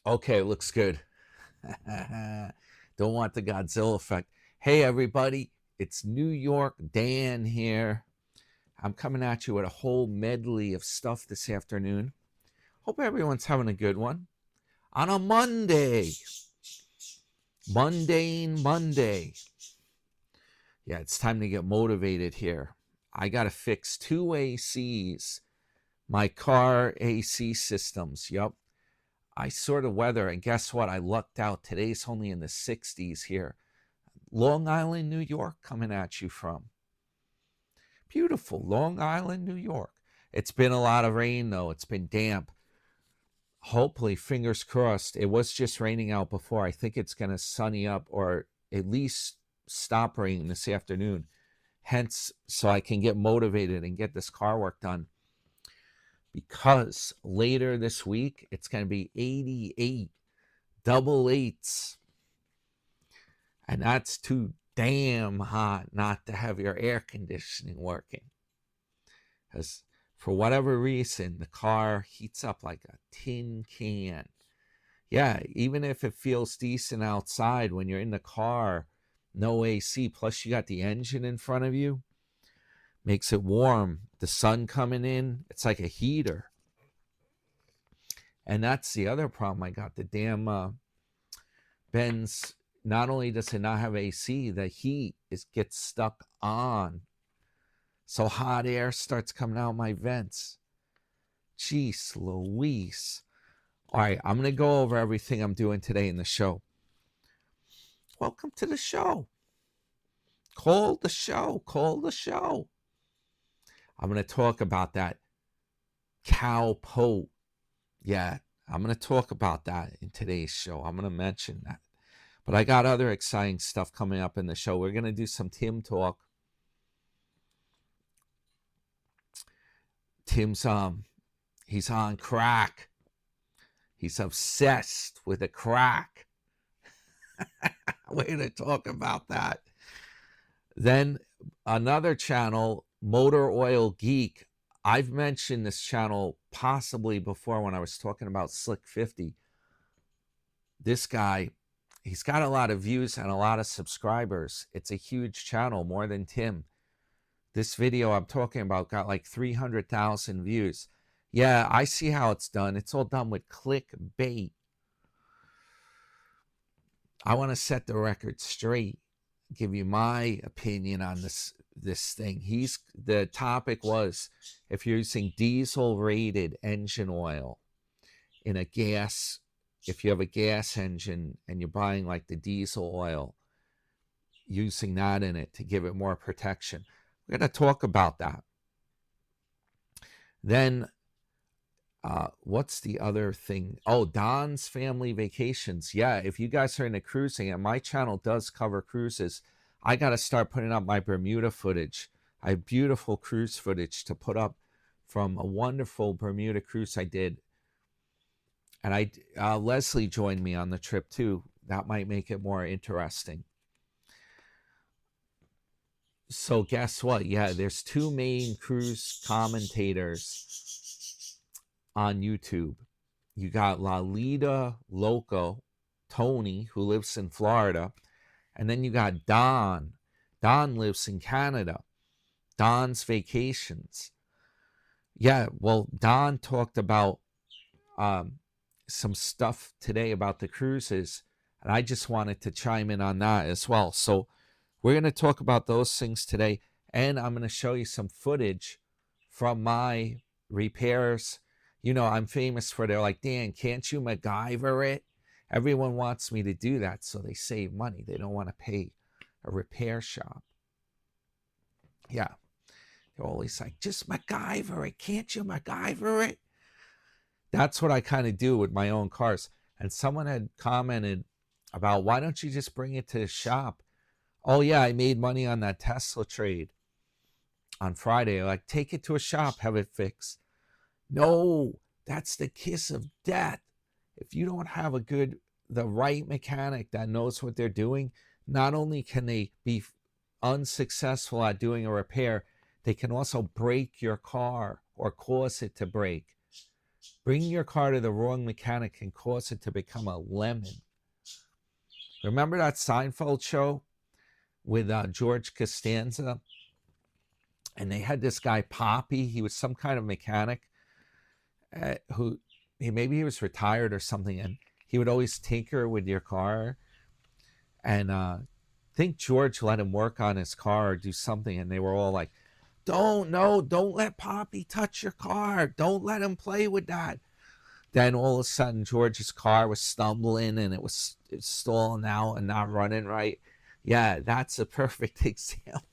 Okay, looks good. Don't want the Godzilla effect. Hey, everybody, it's New York Dan here. I'm coming at you with a whole medley of stuff this afternoon. Hope everyone's having a good one. On a Monday, mundane Monday. Yeah, it's time to get motivated here. I got to fix two ACs, my car AC systems. Yup. I saw the weather, and guess what? I lucked out. Today's only in the 60s here. Long Island, New York, coming at you from. Beautiful Long Island, New York. It's been a lot of rain, though. It's been damp. Hopefully, fingers crossed. It was just raining out before. I think it's going to sunny up or at least stop raining this afternoon. Hence, so I can get motivated and get this car work done. Because later this week, it's going to be 88, double eights. And that's too damn hot not to have your air conditioning working. Because for whatever reason, the car heats up like a tin can. Yeah, even if it feels decent outside, when you're in the car, no AC, plus you got the engine in front of you, makes it warm. The sun coming in, it's like a heater. And that's the other problem I got. The damn Benz, not only does it not have AC, the heat gets stuck on. So hot air starts coming out my vents. Jeez Louise. All right, I'm going to go over everything I'm doing today in the show. Welcome to the show. Call the show. Call the show. I'm going to talk about that cowpoke. Yeah, I'm going to talk about that in today's show. I'm going to mention that. But I got other exciting stuff coming up in the show. We're going to do some Tim talk. Tim's he's on crack. He's obsessed with the crack. Way to talk about that. Then another channel, Motor Oil Geek. I've mentioned this channel possibly before when I was talking about Slick 50. This guy, he's got a lot of views and a lot of subscribers. It's a huge channel, more than Tim. This video I'm talking about got like 300,000 views. Yeah, I see how it's done. It's all done with clickbait. I want to set the record straight, give you my opinion on this thing. The topic was, if you're using diesel rated engine oil in a gas, if you have a gas engine and you're buying like the diesel oil, using that in it to give it more protection. We're going to talk about that. Then what's the other thing? Oh, Don's Family Vacations. Yeah, if you guys are into cruising, and my channel does cover cruises, I got to start putting up my Bermuda footage. I have beautiful cruise footage to put up from a wonderful Bermuda cruise I did. And Leslie joined me on the trip too. That might make it more interesting. So guess what? Yeah, there's two main cruise commentators on YouTube. You got Lalita Loco, Tony, who lives in Florida. And then you got Don. Don lives in Canada. Don's Vacations. Yeah, well, Don talked about some stuff today about the cruises. And I just wanted to chime in on that as well. So we're going to talk about those things today, and I'm going to show you some footage from my repairs. You know, I'm famous for, they're like, Dan, can't you MacGyver it? Everyone wants me to do that so they save money. They don't want to pay a repair shop. Yeah. They're always like, just MacGyver it. Can't you MacGyver it? That's what I kind of do with my own cars. And someone had commented about, why don't you just bring it to the shop? Oh, yeah, I made money on that Tesla trade on Friday. Like, take it to a shop, have it fixed. No, that's the kiss of death. If you don't have the right mechanic that knows what they're doing, not only can they be unsuccessful at doing a repair, they can also break your car or cause it to break. Bringing your car to the wrong mechanic can cause it to become a lemon. Remember that Seinfeld show with George Costanza? And they had this guy, Poppy. He was some kind of mechanic who maybe he was retired or something. And he would always tinker with your car. And I think George let him work on his car or do something. And they were all like, don't let Poppy touch your car. Don't let him play with that. Then all of a sudden, George's car was stumbling and it was stalling out and not running right. Yeah, that's a perfect example.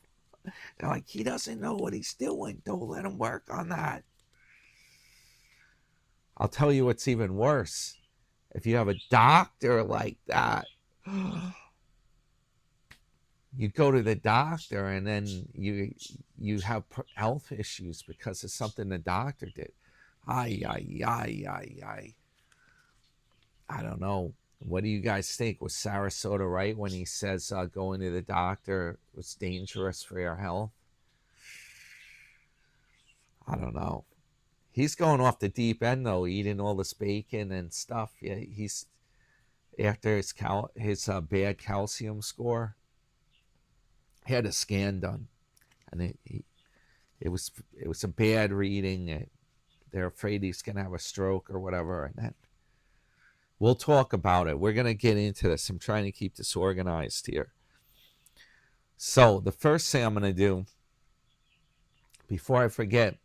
They're like, he doesn't know what he's doing. Don't let him work on that. I'll tell you what's even worse. If you have a doctor like that, you go to the doctor and then you have health issues because of something the doctor did. I don't know. What do you guys think? Was Sarasota right when he says going to the doctor was dangerous for your health? I don't know. He's going off the deep end though, eating all this bacon and stuff. Yeah, he's after his bad calcium score. He had a scan done, and it was a bad reading. They're afraid he's gonna have a stroke or whatever, and then we'll talk about it. We're gonna get into this. I'm trying to keep this organized here. So the first thing I'm gonna do, before I forget,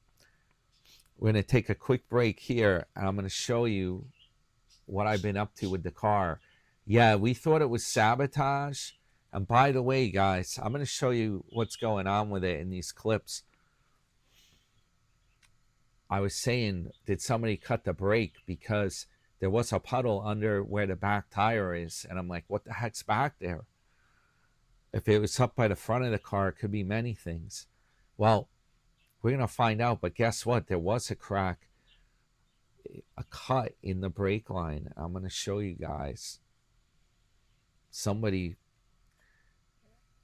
we're gonna take a quick break here, and I'm gonna show you what I've been up to with the car. Yeah, we thought it was sabotage. And by the way, guys, I'm going to show you what's going on with it in these clips. I was saying, did somebody cut the brake? Because there was a puddle under where the back tire is. And I'm like, what the heck's back there? If it was up by the front of the car, it could be many things. Well, we're going to find out. But guess what? There was a crack, a cut in the brake line. I'm going to show you guys. Somebody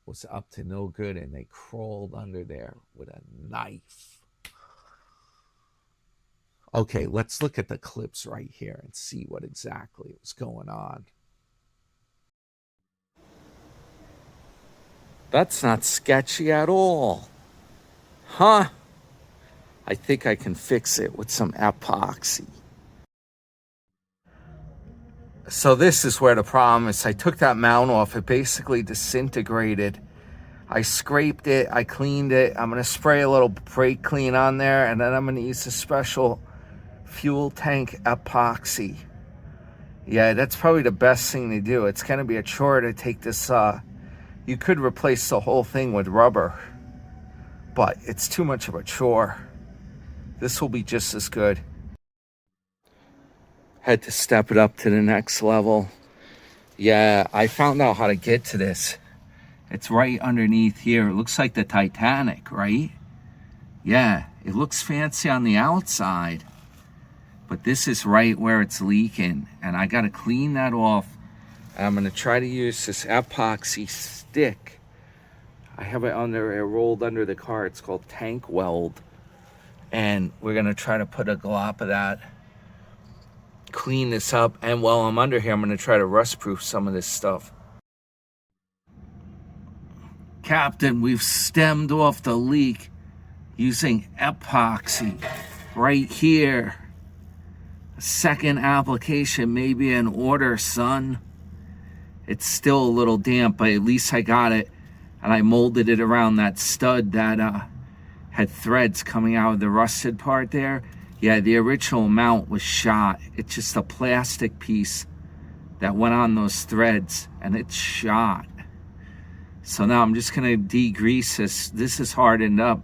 was up to no good and they crawled under there with a knife. Okay, let's look at the clips right here and see what exactly was going on. That's not sketchy at all. Huh? I think I can fix it with some epoxy. So this is where the problem is. I took that mount off. It basically disintegrated. I scraped it. I cleaned it. I'm going to spray a little brake clean on there. And then I'm going to use a special fuel tank epoxy. Yeah, that's probably the best thing to do. It's going to be a chore to take this. You could replace the whole thing with rubber. But it's too much of a chore. This will be just as good. Had to step it up to the next level. Yeah, I found out how to get to this. It's right underneath here. It looks like the Titanic, right? Yeah, it looks fancy on the outside. But this is right where it's leaking. And I got to clean that off. And I'm going to try to use this epoxy stick. I have it rolled under the car. It's called tank weld. And we're going to try to put a glop of that. Clean this up, and while I'm under here, I'm going to try to rust proof some of this stuff. Captain, we've stemmed off the leak using epoxy right here. A second application may be in order, son. It's still a little damp, but at least I got it, and I molded it around that stud that had threads coming out of the rusted part there. Yeah, the original mount was shot. It's just a plastic piece that went on those threads, and it's shot. So now I'm just going to degrease this. This is hardened up,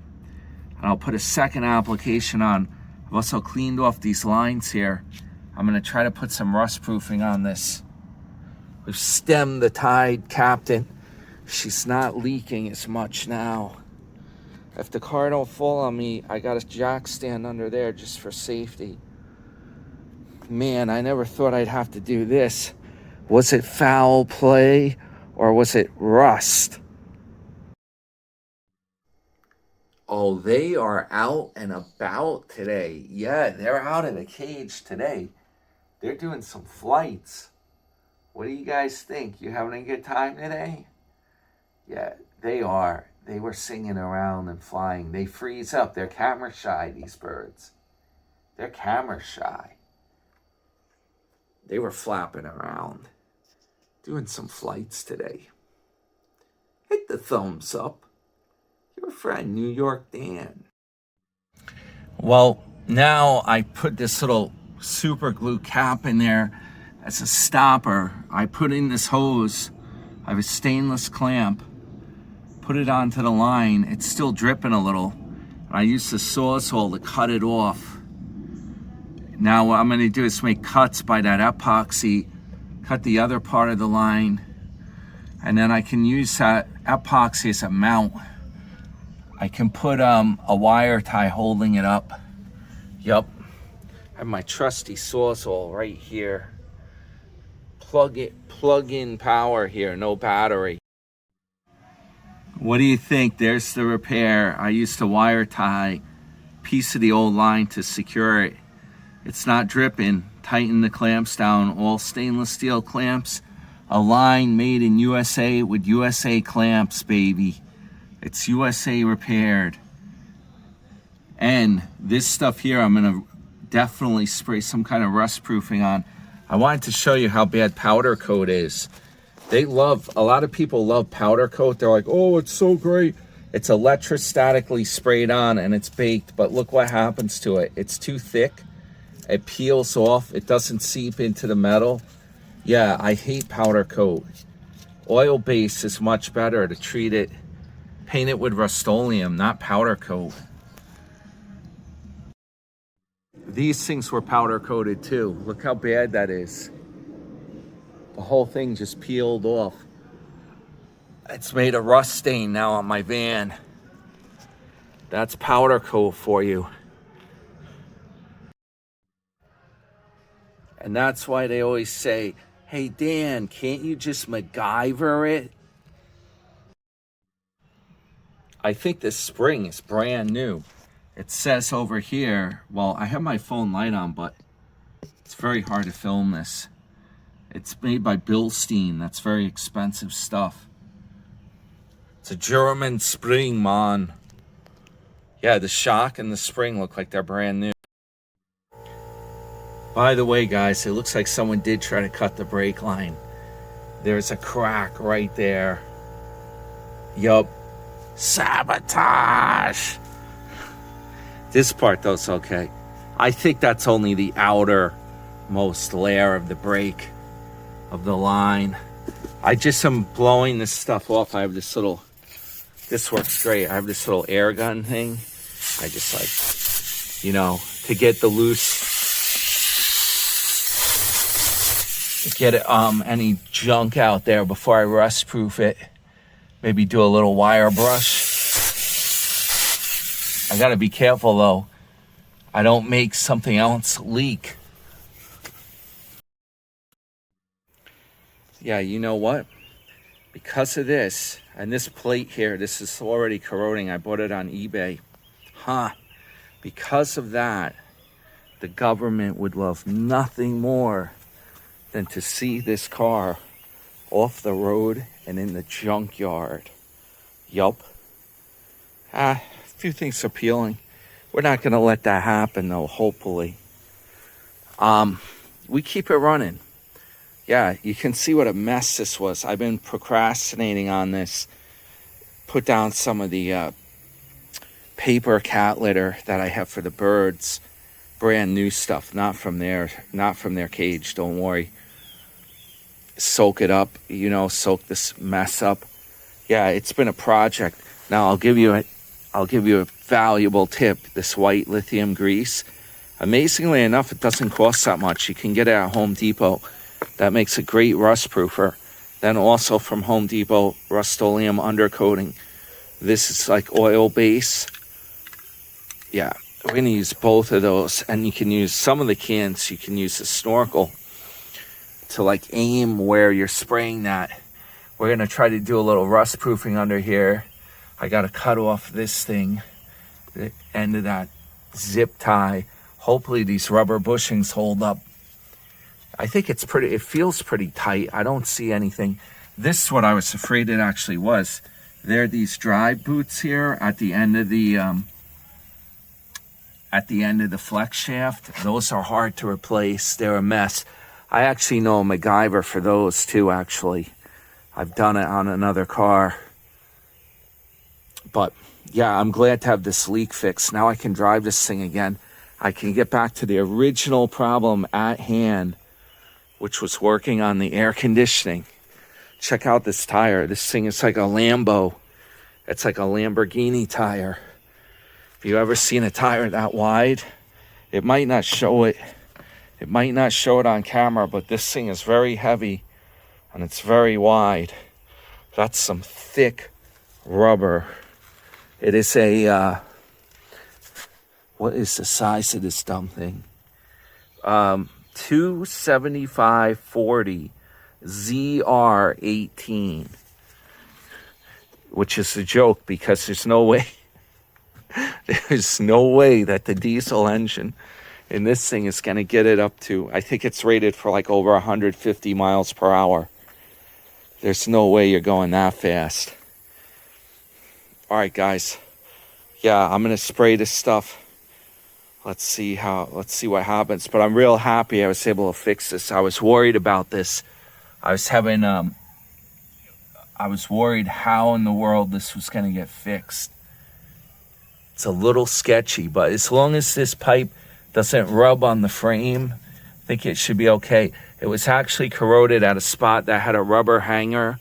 and I'll put a second application on. I've also cleaned off these lines here. I'm going to try to put some rust proofing on this. We've stemmed the tide, Captain. She's not leaking as much now. If the car don't fall on me, I got a jack stand under there just for safety. Man, I never thought I'd have to do this. Was it foul play or was it rust? Oh, they are out and about today. Yeah, they're out of the cage today. They're doing some flights. What do you guys think? You having a good time today? Yeah, they are. They were singing around and flying. They freeze up. They're camera shy, these birds. They're camera shy. They were flapping around, doing some flights today. Hit the thumbs up. Your friend, New York Dan. Well, now I put this little super glue cap in there as a stopper. I put in this hose. I have a stainless clamp. Put it onto the line. It's still dripping a little. I use the sawzall to cut it off. Now what I'm going to do is make cuts by that epoxy, cut the other part of the line, and then I can use that epoxy as a mount. I can put a wire tie holding it up. Yup. I have my trusty sawzall right here. Plug in power here, no battery. What do you think? There's the repair. I used a wire tie piece of the old line to secure it. It's not dripping. Tighten the clamps down. All stainless steel clamps. A line made in USA with USA clamps, baby. It's USA repaired. And this stuff here, I'm gonna definitely spray some kind of rust proofing on. I wanted to show you how bad powder coat is. A lot of people love powder coat. They're like, oh, it's so great. It's electrostatically sprayed on and it's baked, but look what happens to it. It's too thick. It peels off. It doesn't seep into the metal. Yeah, I hate powder coat. Oil base is much better to treat it. Paint it with Rust-Oleum, not powder coat. These things were powder coated too. Look how bad that is. The whole thing just peeled off. It's made a rust stain now on my van. That's powder coat for you. And that's why they always say, hey Dan, can't you just MacGyver it? I think this spring is brand new. It says over here, well, I have my phone light on, but it's very hard to film this. It's made by Bilstein. That's very expensive stuff. It's a German spring, man. Yeah, the shock and the spring look like they're brand new. By the way, guys, it looks like someone did try to cut the brake line. There's a crack right there. Yup. Sabotage. This part, though, is okay. I think that's only the outermost layer of the brake of the line. I just am blowing this stuff off. I have this works great. I have this little air gun thing. I just to get the get any junk out there before I rust proof it. Maybe do a little wire brush. I gotta be careful though. I don't make something else leak. Yeah, you know what? Because of this, and this plate here, this is already corroding. I bought it on eBay. Because of that, the government would love nothing more than to see this car off the road and in the junkyard. Yup. A few things are peeling. We're not gonna let that happen though, hopefully. We keep it running. Yeah, you can see what a mess this was. I've been procrastinating on this. Put down some of the paper cat litter that I have for the birds. Brand new stuff, not from their cage, don't worry. Soak it up, soak this mess up. Yeah, it's been a project. Now I'll give you a valuable tip. This white lithium grease. Amazingly enough, it doesn't cost that much. You can get it at Home Depot. That makes a great rust proofer. Then also from Home Depot, Rust-Oleum undercoating. This is like oil base. Yeah, we're gonna use both of those, and you can use some of the cans. You can use a snorkel to aim where you're spraying that. We're gonna try to do a little rust proofing under here. I gotta cut off this thing. the end of that zip tie. Hopefully these rubber bushings hold up. I think it feels pretty tight. I don't see anything. This is what I was afraid it actually was. There are these drive boots here at the end of the flex shaft. Those are hard to replace. They're a mess. I actually know a MacGyver for those too, actually. I've done it on another car. But yeah, I'm glad to have this leak fixed. Now I can drive this thing again. I can get back to the original problem at hand, which was working on the air conditioning. Check out this tire. This thing is like a Lambo. It's like a Lamborghini tire. If you've ever seen a tire that wide, it might not show it. It might not show it on camera, but this thing is very heavy and it's very wide. That's some thick rubber. It is a, what is the size of this dumb thing? 275/40 ZR18, which is a joke because there's no way that the diesel engine in this thing is going to get it up to, I think it's rated for like over 150 miles per hour. There's no way you're going that fast. All right, guys. Yeah, I'm going to spray this stuff. Let's see what happens. But I'm real happy I was able to fix this. I was worried about this. I was worried how in the world this was going to get fixed. It's a little sketchy, but as long as this pipe doesn't rub on the frame, I think it should be okay. It was actually corroded at a spot that had a rubber hanger,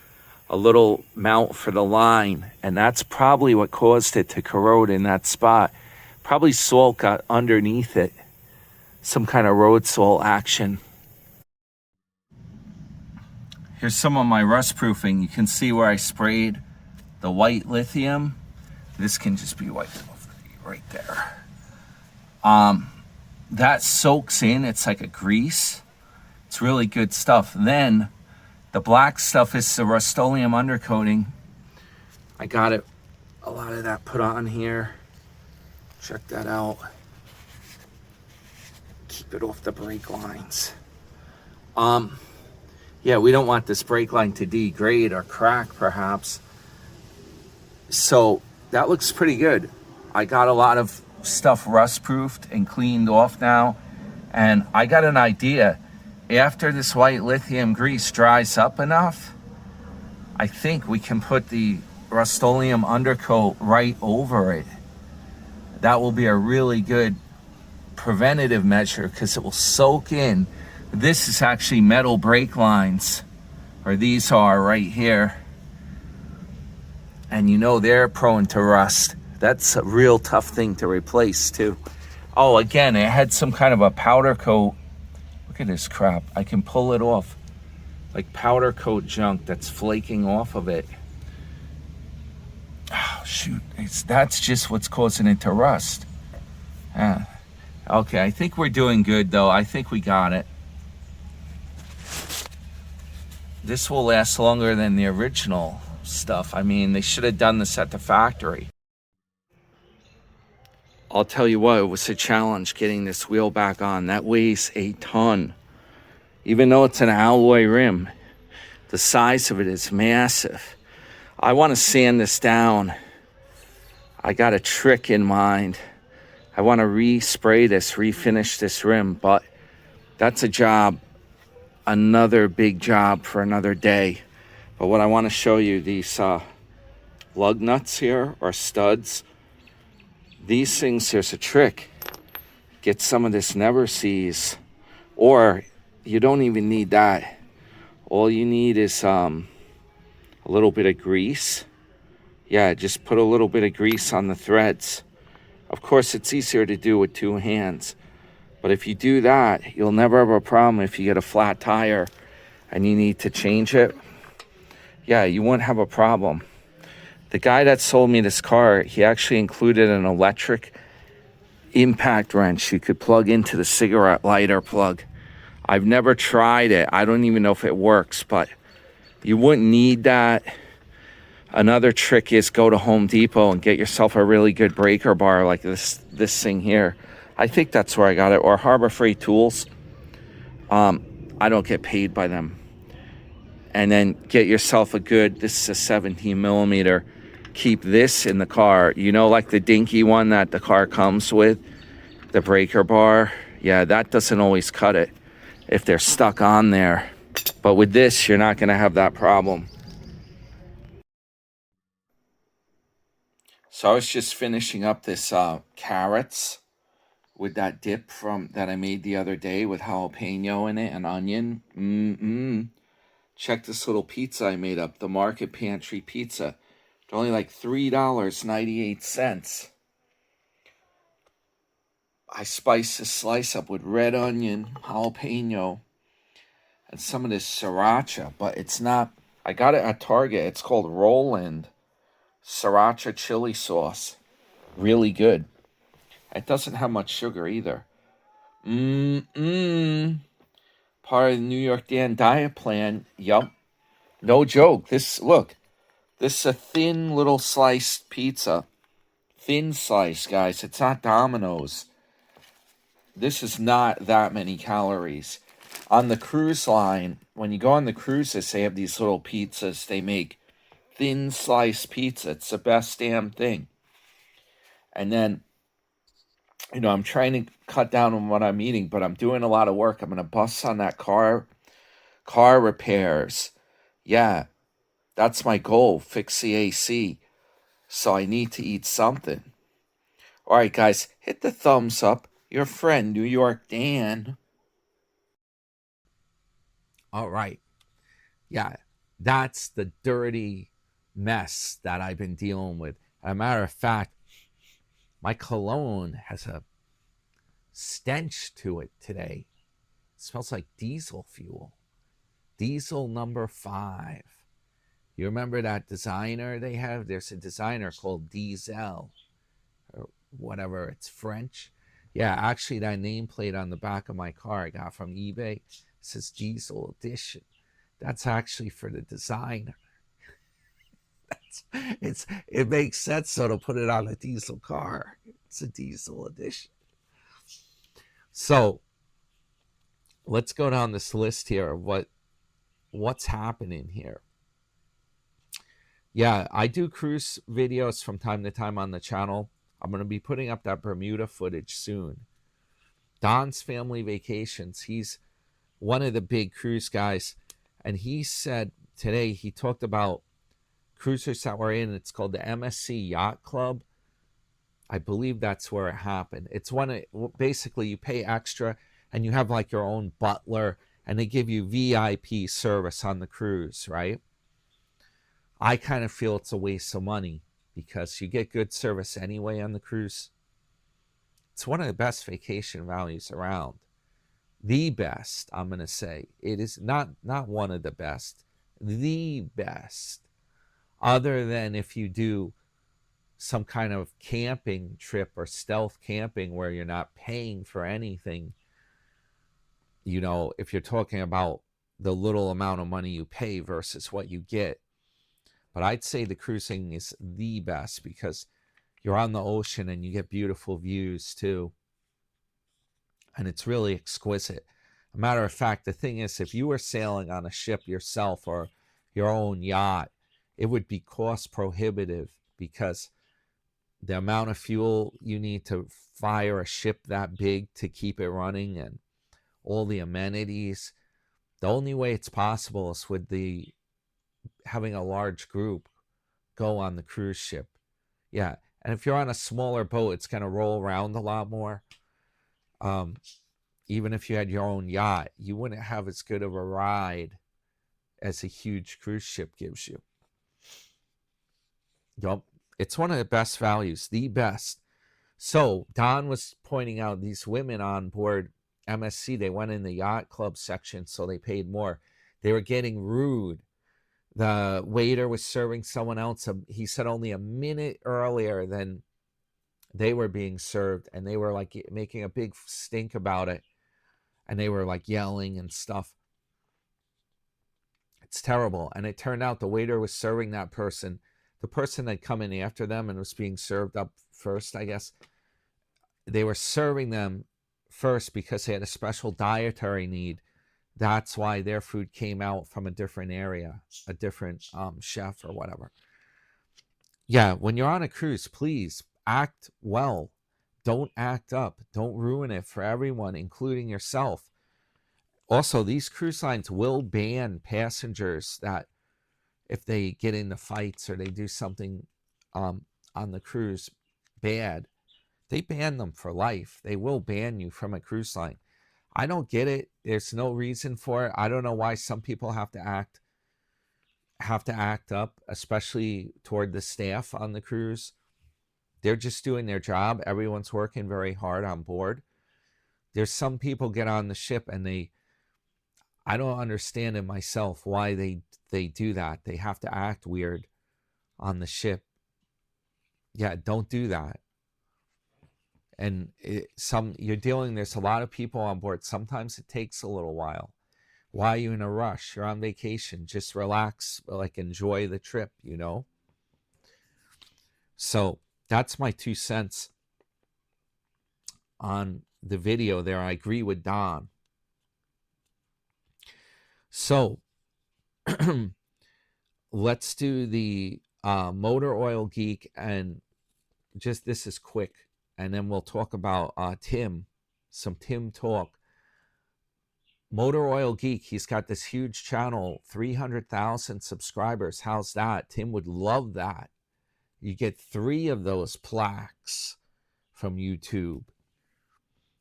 a little mount for the line, and that's probably what caused it to corrode in that spot. Probably salt got underneath it. Some kind of road salt action. Here's some of my rust proofing. You can see where I sprayed the white lithium. This can just be wiped off right there. That soaks in. It's like a grease. It's really good stuff. Then the black stuff is the Rust-Oleum undercoating. I got a lot of that put on here. Check that out. Keep it off the brake lines. Yeah, we don't want this brake line to degrade or crack, perhaps. So that looks pretty good. I got a lot of stuff rust-proofed and cleaned off now. And I got an idea. After this white lithium grease dries up enough, I think we can put the Rust-Oleum undercoat right over it. That will be a really good preventative measure because it will soak in. This is actually metal brake lines, or these are right here. And you know they're prone to rust. That's a real tough thing to replace too. Oh, again, it had some kind of a powder coat. Look at this crap. I can pull it off. Like powder coat junk that's flaking off of it. Oh, shoot. That's just what's causing it to rust. Okay, I think we're doing good though. I think we got it. This will last longer than the original stuff. I mean, they should have done this at the factory. I'll tell you what, it was a challenge getting this wheel back on. That weighs a ton. Even though it's an alloy rim, the size of it is massive. I want to sand this down. I got a trick in mind. I want to respray this, refinish this rim, but that's a job, another big job for another day. But what I want to show you, these lug nuts here, or studs. These things, there's a trick. Get some of this never sees, or you don't even need that. All you need is a little bit of grease. Yeah, just put a little bit of grease on the threads. Of course, it's easier to do with two hands. But if you do that, you'll never have a problem if you get a flat tire and you need to change it. Yeah, you won't have a problem. The guy that sold me this car, he actually included an electric impact wrench you could plug into the cigarette lighter plug. I've never tried it. I don't even know if it works, but you wouldn't need that. Another trick is go to Home Depot and get yourself a really good breaker bar like this thing here. I think that's where I got it, or Harbor Freight Tools. I don't get paid by them. And then get yourself a good, this is a 17 millimeter. Keep this in the car. You know, like the dinky one that the car comes with, the breaker bar. Yeah, that doesn't always cut it if they're stuck on there. But with this, you're not gonna have that problem. So I was just finishing up this carrots with that dip from that I made the other day with jalapeno in it and onion. Check this little pizza I made up, the Market Pantry pizza. It's only like $3.98. I spiced the slice up with red onion, jalapeno, and some of this sriracha, but it's not, I got it at Target. It's called Roland Sriracha Chili Sauce. Really good. It doesn't have much sugar either. Part of the New York Dan diet plan. Yup. No joke. This is a thin little sliced pizza. Thin slice, guys. It's not Domino's. This is not that many calories. On the cruise line, when you go on the cruises, they have these little pizzas they make. Thin sliced pizza. It's the best damn thing. And then, I'm trying to cut down on what I'm eating, but I'm doing a lot of work. I'm going to bust on that car repairs. Yeah, that's my goal. Fix the AC. So I need to eat something. All right, guys, hit the thumbs up. Your friend, New York Dan. All right. Yeah, that's the dirty mess that I've been dealing with. As a matter of fact, my cologne has a stench to it today. It smells like diesel fuel. Diesel number 5. You remember that designer they have? There's a designer called Diesel, or whatever, it's French. Yeah, actually that nameplate on the back of my car I got from eBay. It says Diesel Edition. That's actually for the designer. It makes sense so to put it on a diesel car. It's a Diesel Edition. So let's go down this list here of what's happening here. Yeah, I do cruise videos from time to time on the channel. I'm going to be putting up that Bermuda footage soon. Don's Family Vacations, he's one of the big cruise guys, and he said today, he talked about cruisers that were in, it's called the MSC Yacht Club. I believe that's where it happened. It's basically you pay extra and you have like your own butler and they give you VIP service on the cruise, right? I kind of feel it's a waste of money because you get good service anyway on the cruise. It's one of the best vacation values around. The best, I'm going to say. It is not one of the best. The best. Other than if you do some kind of camping trip or stealth camping where you're not paying for anything. If you're talking about the little amount of money you pay versus what you get. But I'd say the cruising is the best because you're on the ocean and you get beautiful views too. And it's really exquisite. A matter of fact, the thing is, if you were sailing on a ship yourself or your own yacht, it would be cost prohibitive because the amount of fuel you need to fire a ship that big to keep it running and all the amenities. The only way it's possible is with having a large group go on the cruise ship. Yeah, and if you're on a smaller boat, it's going to roll around a lot more. Even if you had your own yacht, you wouldn't have as good of a ride as a huge cruise ship gives you. Yup. It's one of the best values, the best. So Don was pointing out these women on board MSC, they went in the yacht club section, so they paid more. They were getting rude. The waiter was serving someone else, he said only a minute earlier than they were being served, and they were like making a big stink about it, and they were like yelling and stuff. It's terrible. And it turned out the waiter was serving that person the person that come in after them and was being served up first, I guess, they were serving them first because they had a special dietary need. That's why their food came out from a different area, a different chef or whatever. Yeah, when you're on a cruise, please act well. Don't act up. Don't ruin it for everyone, including yourself. Also, these cruise lines will ban passengers that if they get into fights or they do something on the cruise bad, they ban them for life. They will ban you from a cruise line. I don't get it. There's no reason for it. I don't know why some people have to act up, especially toward the staff on the cruise. They're just doing their job. Everyone's working very hard on board. There's some people get on the ship and I don't understand it myself why they do that. They have to act weird on the ship. Yeah, don't do that. And there's a lot of people on board. Sometimes it takes a little while. Why are you in a rush? You're on vacation. Just relax, like enjoy the trip, you know? So that's my 2 cents on the video there. I agree with Don. So let's do the motor oil geek, and just this is quick, and then we'll talk about some Tim talk. Motor Oil Geek, he's got this huge channel, 300,000 subscribers. How's that? Tim would love that. You get 3 of those plaques from YouTube.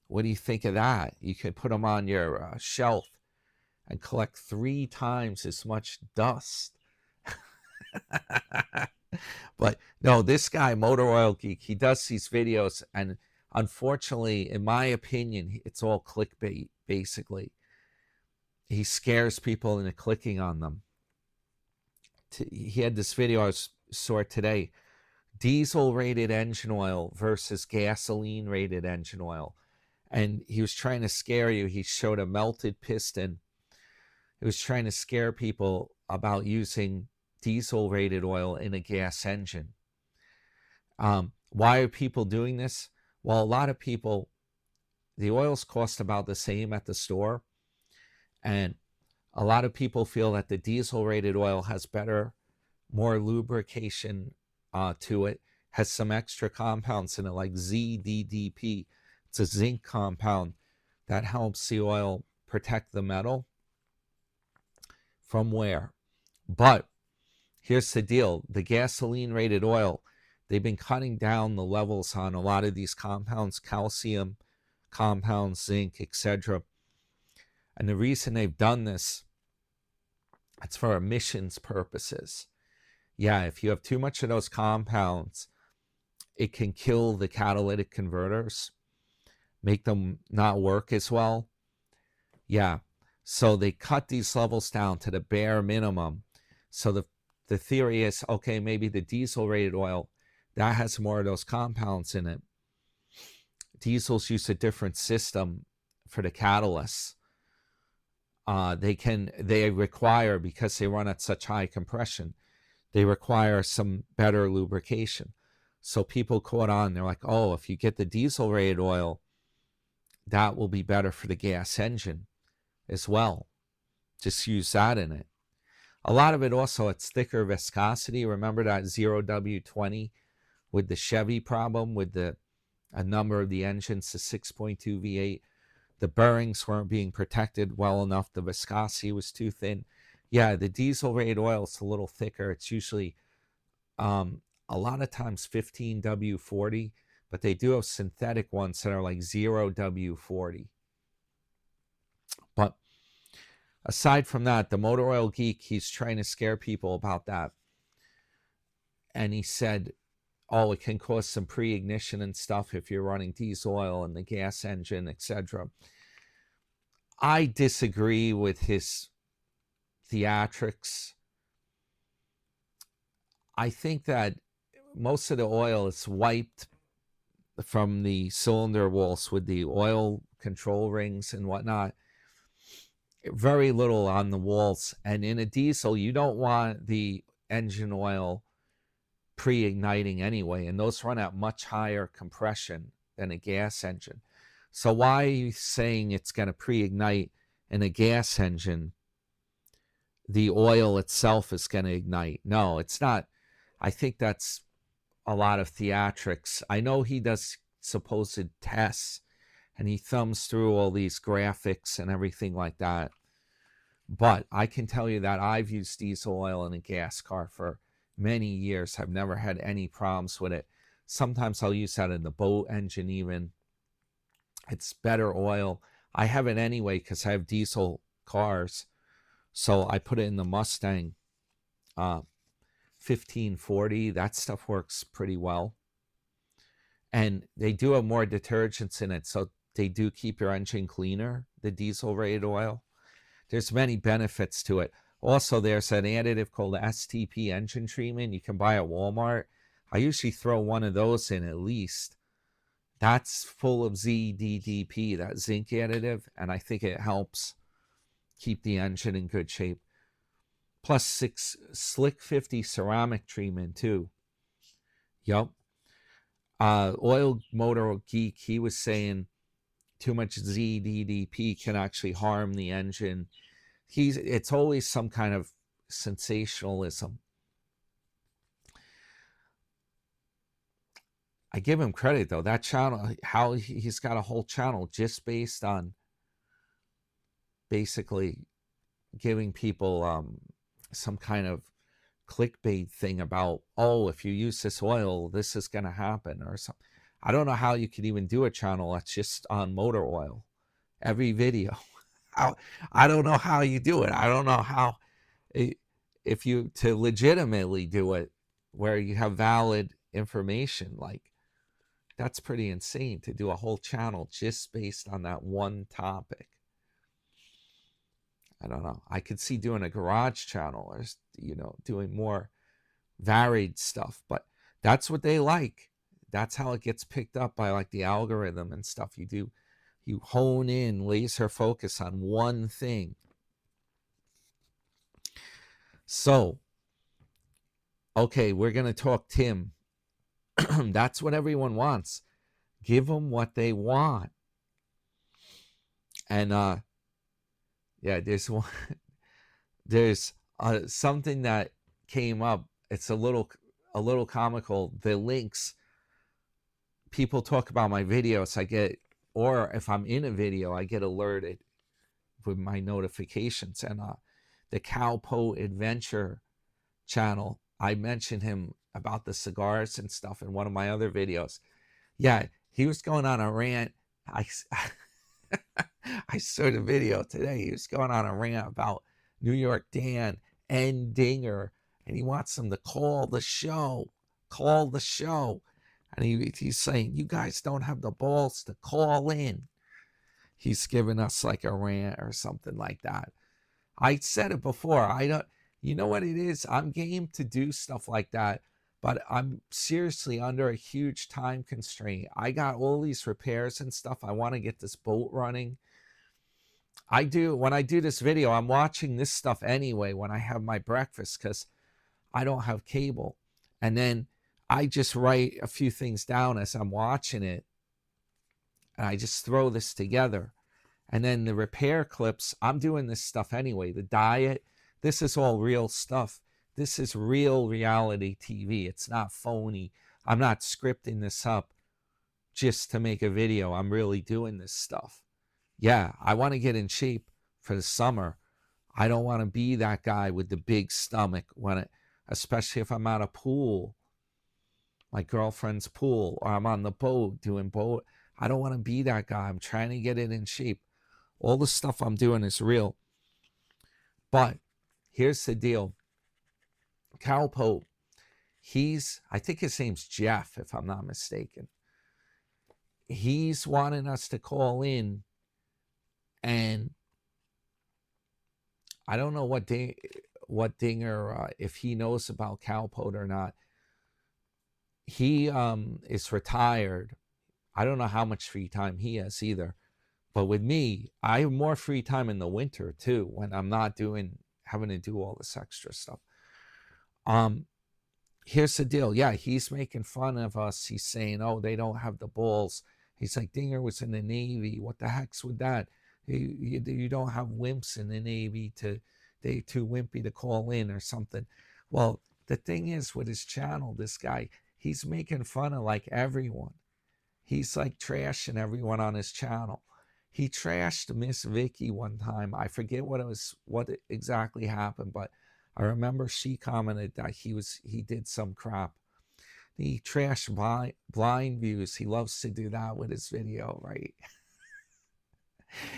What do you think of that? You could put them on your shelf and collect 3 times as much dust. But no, this guy, Motor Oil Geek, he does these videos, and unfortunately, in my opinion, it's all clickbait, basically. He scares people into clicking on them. He had this video I saw today, diesel rated engine oil versus gasoline rated engine oil. And he was trying to scare you. He showed a melted piston. He was trying to scare people about using diesel rated oil in a gas engine. Why are people doing this? Well, a lot of people, the oils cost about the same at the store. And a lot of people feel that the diesel rated oil has more lubrication to it, has some extra compounds in it like ZDDP. It's a zinc compound that helps the oil protect the metal from wear. But here's the deal. The gasoline rated oil, they've been cutting down the levels on a lot of these compounds, calcium compounds, zinc, etc. And the reason they've done this, it's for emissions purposes. Yeah, if you have too much of those compounds, it can kill the catalytic converters, make them not work as well. Yeah, so they cut these levels down to the bare minimum. So the theory is, okay, maybe the diesel rated oil, that has more of those compounds in it. Diesels use a different system for the catalysts. They require, because they run at such high compression, they require some better lubrication. So people caught on, they're like, oh, if you get the diesel rated oil, that will be better for the gas engine as well. Just use that in it. A lot of it also, it's thicker viscosity. Remember that 0W20 with the Chevy problem with a number of the engines, the 6.2 V8. The bearings weren't being protected well enough. The viscosity was too thin. Yeah, the diesel rated oil is a little thicker. It's usually a lot of times 15W40, but they do have synthetic ones that are like 0W40. But aside from that, the Motor Oil Geek, he's trying to scare people about that. And he said, oh, it can cause some pre-ignition and stuff if you're running diesel oil in the gas engine, etc. I disagree with his theatrics. I think that most of the oil is wiped from the cylinder walls with the oil control rings and whatnot. Very little on the walls. And in a diesel, you don't want the engine oil pre-igniting anyway, and those run at much higher compression than a gas engine. So why are you saying it's going to pre-ignite in a gas engine? The oil itself is going to ignite. No, it's not. I think that's a lot of theatrics. I know he does supposed tests and he thumbs through all these graphics and everything like that. But I can tell you that I've used diesel oil in a gas car for many years. I've never had any problems with it. Sometimes I'll use that in the boat engine even. It's better oil. I have it anyway because I have diesel cars. So I put it in the Mustang 1540. That stuff works pretty well. And they do have more detergents in it, so they do keep your engine cleaner, the diesel rated oil. There's many benefits to it. Also, there's an additive called STP engine treatment you can buy at Walmart. I usually throw one of those in at least. That's full of ZDDP, that zinc additive, and I think it helps keep the engine in good shape. Plus Slick 50 ceramic treatment too. Yup. Oil Motor Geek, he was saying too much ZDDP can actually harm the engine. It's always some kind of sensationalism. I give him credit though. That channel, how he's got a whole channel just based on basically giving people some kind of clickbait thing about, oh, if you use this oil, this is going to happen or something. I don't know how you could even do a channel that's just on motor oil. Every video. I don't know how you do it. I don't know how, if you, to legitimately do it where you have valid information, like that's pretty insane to do a whole channel just based on that one topic. I don't know. I could see doing a garage channel or, you know, doing more varied stuff, but that's what they like. That's how it gets picked up by like the algorithm and stuff. You hone in, laser focus on one thing. So, okay, we're going to talk Tim. That's what everyone wants. Give them what they want. And, yeah, there's something that came up. It's a little comical. The links, people talk about my videos. I get, or if I'm in a video, I get alerted with my notifications. And the Cowpo Adventure channel, I mentioned him about the cigars and stuff in one of my other videos. Yeah, he was going on a rant. I saw the video today. He was going on a rant about New York Dan and Dinger, and he wants them to call the show. And he's saying, you guys don't have the balls to call in. He's giving us like a rant or something like that. I said it before. You know what it is? I'm game to do stuff like that, but I'm seriously under a huge time constraint. I got all these repairs and stuff. I want to get this boat running. When I do this video, I'm watching this stuff anyway when I have my breakfast because I don't have cable. And then I just write a few things down as I'm watching it. And I just throw this together. And then the repair clips, I'm doing this stuff anyway. The diet, this is all real stuff. This is real reality TV. It's not phony. I'm not scripting this up just to make a video. I'm really doing this stuff. Yeah, I want to get in shape for the summer. I don't want to be that guy with the big stomach especially if I'm at a pool, my girlfriend's pool, or I'm on the boat doing boat. I don't want to be that guy. I'm trying to get it in shape. All the stuff I'm doing is real. But here's the deal. Cowpo, I think his name's Jeff, if I'm not mistaken. He's wanting us to call in, and I don't know what Dinger, if he knows about Cowpo or not. He is retired. I don't know how much free time he has either. But with me, I have more free time in the winter too, when I'm not having to do all this extra stuff. here's the deal. Yeah, he's making fun of us. He's saying, oh, they don't have the balls. He's like, Dinger was in the Navy. What the heck's with that? You don't have wimps in the Navy they're too wimpy to call in or something. Well, the thing is with his channel, this guy, he's making fun of like everyone. He's like trashing everyone on his channel. He trashed MzVicky one time. I forget what exactly happened, but I remember she commented that he did some crap. He trashed blind views. He loves to do that with his video, right?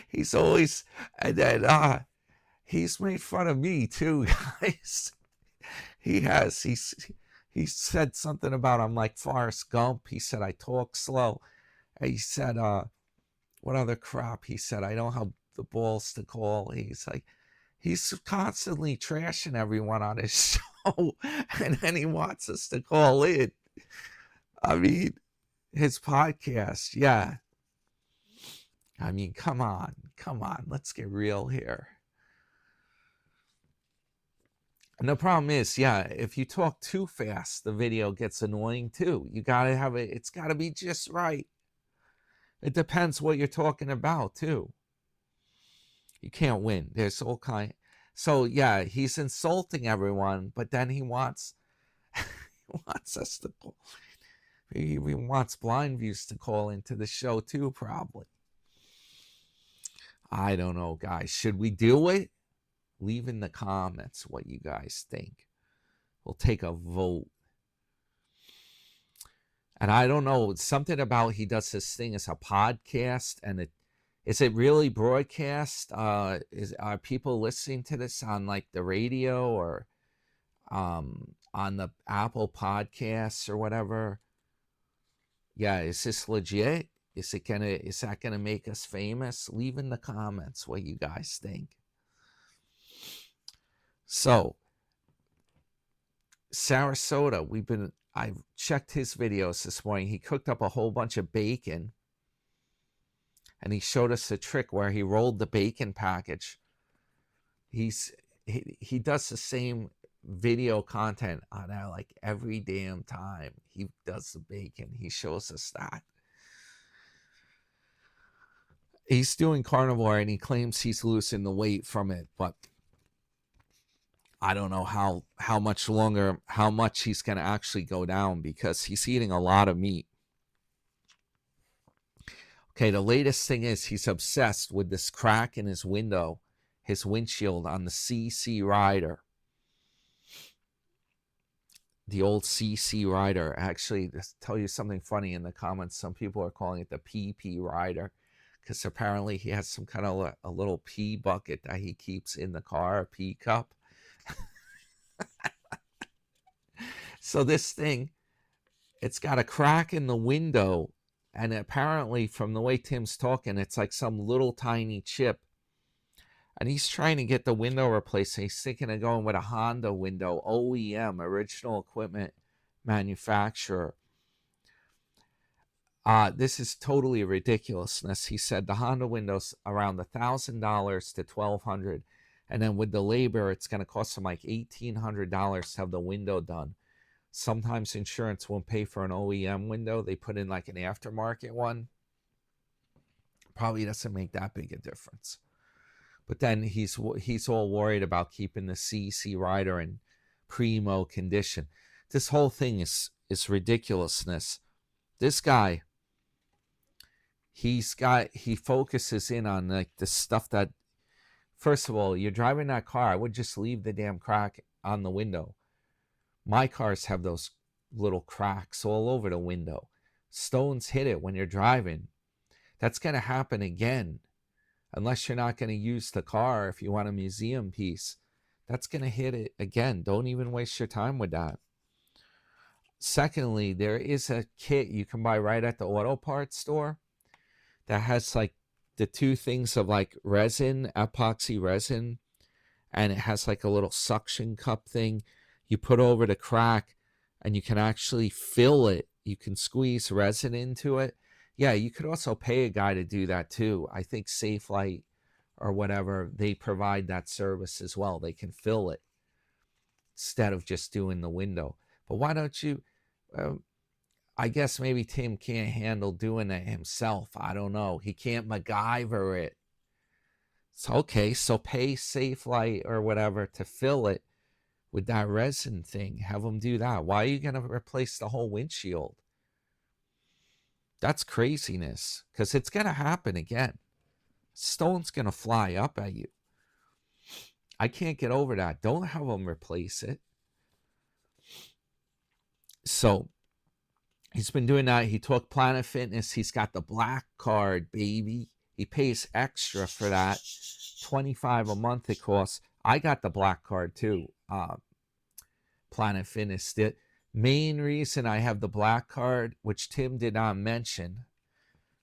He's always, and then he's made fun of me too, guys. He said something about I'm like Forrest Gump. He said I talk slow. He said what other crap? He said I don't have the balls to call. He's constantly trashing everyone on his show, and then he wants us to call in. I mean, his podcast, yeah. I mean, come on, let's get real here. And the problem is, yeah, if you talk too fast, the video gets annoying too. You gotta have it, it's gotta be just right. It depends what you're talking about too. You can't win. There's all kind. So yeah, he's insulting everyone, but then he wants us to call. He wants blind views to call into the show too, probably. I don't know, guys. Should we do it? Leave in the comments what you guys think. We'll take a vote. And I don't know, something about he does this thing as a podcast, and is it really broadcast? Are people listening to this on like the radio or on the Apple Podcasts or whatever? Yeah, is this legit? Is that gonna make us famous? Leave in the comments what you guys think. So, Sarasota, I've checked his videos this morning. He cooked up a whole bunch of bacon, and he showed us a trick where he rolled the bacon package. He does the same video content on that like every damn time he does the bacon. He shows us that. He's doing carnivore, and he claims he's losing the weight from it, but I don't know how much he's going to actually go down, because he's eating a lot of meat. Okay, the latest thing is he's obsessed with this crack in his window, his windshield on the CC Rider. The old CC Rider. Actually, to tell you something funny in the comments, some people are calling it the PP Rider, because apparently he has some kind of a little pee bucket that he keeps in the car, a pee cup. So this thing, it's got a crack in the window, and apparently from the way Tim's talking, it's like some little tiny chip, and he's trying to get the window replaced. He's thinking of going with a Honda window, OEM, original equipment manufacturer. This is totally ridiculousness. He said the Honda window's around $1,000 to $1,200, and then with the labor, it's going to cost him like $1,800 to have the window done. Sometimes insurance won't pay for an OEM window. They put in like an aftermarket one. Probably doesn't make that big a difference. But then he's all worried about keeping the CC Rider in primo condition. This whole thing is ridiculousness. This guy, he focuses in on like the stuff that, first of all, you're driving that car, I would just leave the damn crack on the window. My cars have those little cracks all over the window. Stones hit it when you're driving. That's going to happen again. Unless you're not going to use the car if you want a museum piece. That's going to hit it again. Don't even waste your time with that. Secondly, there is a kit you can buy right at the auto parts store that has like the two things of like resin, epoxy resin, and it has like a little suction cup thing you put over the crack, and you can actually fill it. You can squeeze resin into it. Yeah, you could also pay a guy to do that too. I think Safelite or whatever, they provide that service as well. They can fill it instead of just doing the window. But why don't you? I guess maybe Tim can't handle doing it himself. I don't know. He can't MacGyver it. It's okay. So pay Safelite or whatever to fill it with that resin thing. Have them do that. Why are you going to replace the whole windshield? That's craziness, because it's going to happen again. Stone's going to fly up at you. I can't get over that. Don't have them replace it. So he's been doing that. He took Planet Fitness. He's got the black card, baby. He pays extra for that. $25 a month it costs. I got the black card too. Planet Fitness. The main reason I have the black card, which Tim did not mention,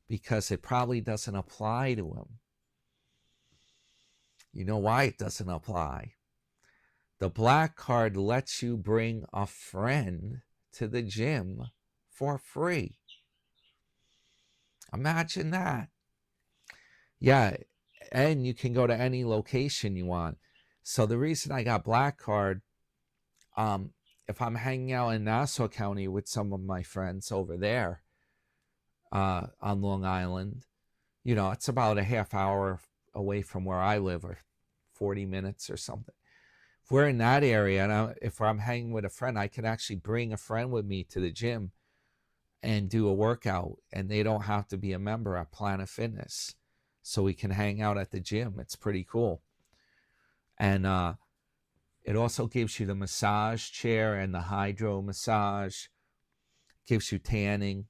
because it probably doesn't apply to him. You know why it doesn't apply? The black card lets you bring a friend to the gym for free. Imagine that. Yeah, and you can go to any location you want. So the reason I got black card, if I'm hanging out in Nassau County with some of my friends over there on Long Island, you know, it's about a half hour away from where I live, or 40 minutes or something. If we're in that area, and if I'm hanging with a friend, I can actually bring a friend with me to the gym and do a workout, and they don't have to be a member at Planet Fitness. So we can hang out at the gym. It's pretty cool. And it also gives you the massage chair and the hydro massage. Gives you tanning.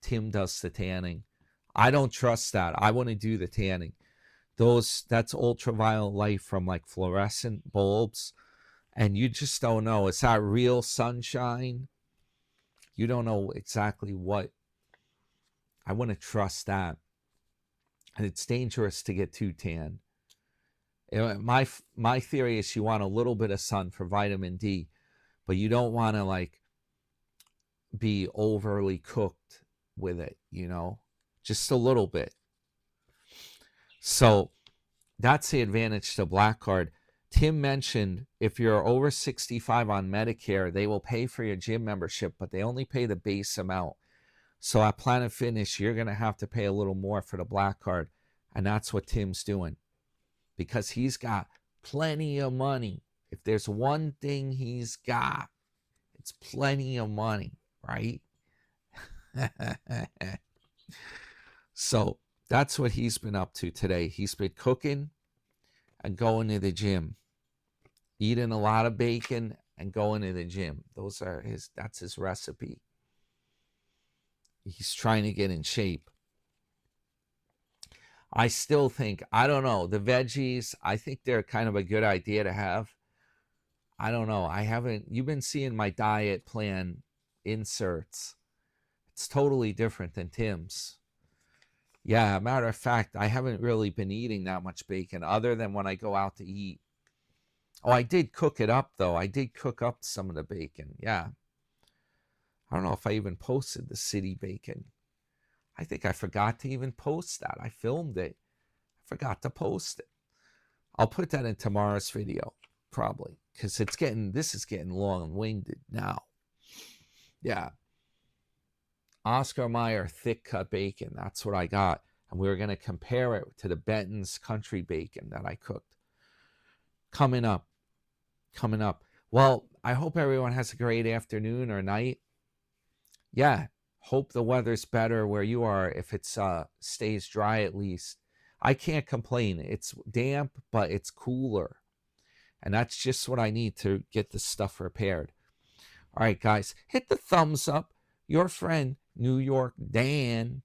Tim does the tanning. I don't trust that. I want to do the tanning. That's ultraviolet light from like fluorescent bulbs. And you just don't know. Is that real sunshine? You don't know exactly what. I want to trust that. And it's dangerous to get too tan. My theory is you want a little bit of sun for vitamin D, but you don't want to like be overly cooked with it, you know, just a little bit. So that's the advantage to black card. Tim mentioned if you're over 65 on Medicare, they will pay for your gym membership, but they only pay the base amount. So at Planet Fitness, you're going to have to pay a little more for the black card. And that's what Tim's doing, because he's got plenty of money. If there's one thing he's got, it's plenty of money, right? So that's what he's been up to today. He's been cooking and going to the gym, eating a lot of bacon and going to the gym. That's his recipe. He's trying to get in shape. I still think, I don't know, the veggies, I think they're kind of a good idea to have. I don't know. You've been seeing my diet plan inserts. It's totally different than Tim's. Yeah, matter of fact, I haven't really been eating that much bacon other than when I go out to eat. Oh, I did cook it up, though. I did cook up some of the bacon. Yeah. I don't know if I even posted the city bacon. I think I forgot to even post that. I filmed it. I forgot to post it. I'll put that in tomorrow's video, probably, because this is getting long-winded now. Yeah. Oscar Mayer thick cut bacon. That's what I got. And we were going to compare it to the Benton's country bacon that I cooked. Coming up. Well, I hope everyone has a great afternoon or night. Yeah. Hope the weather's better where you are, if it stays dry at least. I can't complain. It's damp, but it's cooler. And that's just what I need to get this stuff repaired. All right, guys. Hit the thumbs up. Your friend, New York Dan.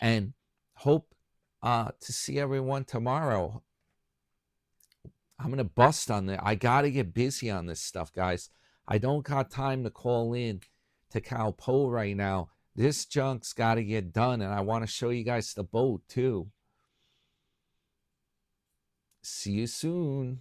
And hope to see everyone tomorrow. I'm going to bust on that. I got to get busy on this stuff, guys. I don't got time to call in to Calpo right now. This junk's got to get done, and I want to show you guys the boat, too. See you soon.